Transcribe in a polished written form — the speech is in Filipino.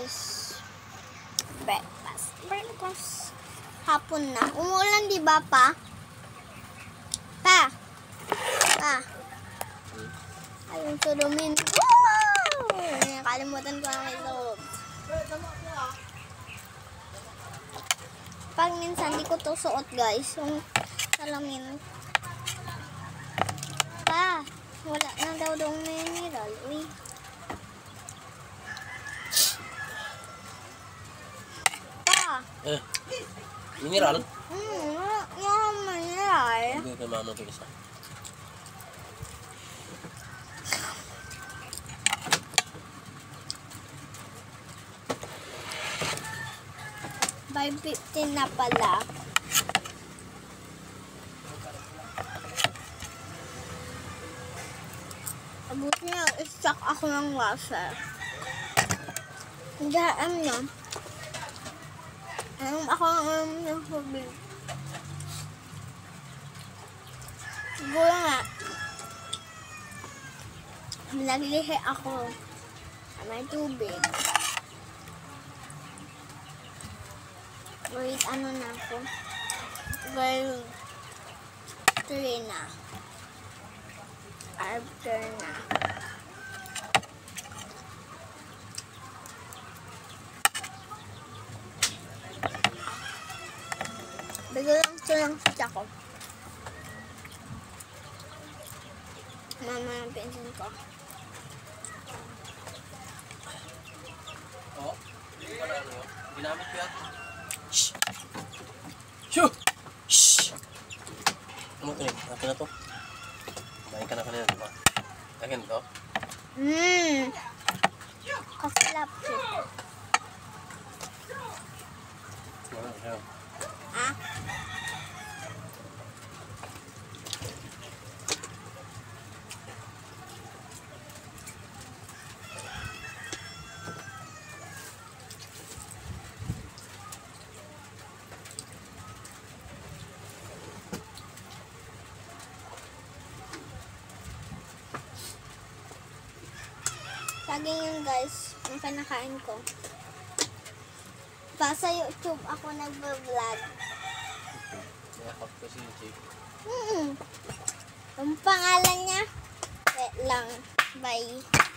guys. Breakfast. Breakfast. Hapon na. Umuulan di ba pa? Pa. Ayun, sudumin. Wow! Nakalimutan ko ang ito. Pag minsan di ko to suot guys, yung salamin. Pa, wala na daw dong mineral. Uy. Pa. Mineral? Yung mineral. Hindi ko mama ko isa. By 15 na pala. Abuti na, i-stock ako ng washer. Hindi, no? Ako ng hobby. Siguro nga, naglihi ako sa may tubig. Wait, ano na ako? Well, 3 na. After na. Bigla lang ito lang sa ko. Mama yung pinsin ko. Oo. Ginamit ko yan. Shhh! Shoo! Shhh! Ano ito yun? Akin na to? Kumain ka na kanina, diba? Akin to? Kasalap ko. Ano? Ah? Lagi yun guys, ang kinakain ko. Pa sa YouTube ako nagbablog. Nakakap ko si Jake. Ang pangalan niya, wait lang, bye.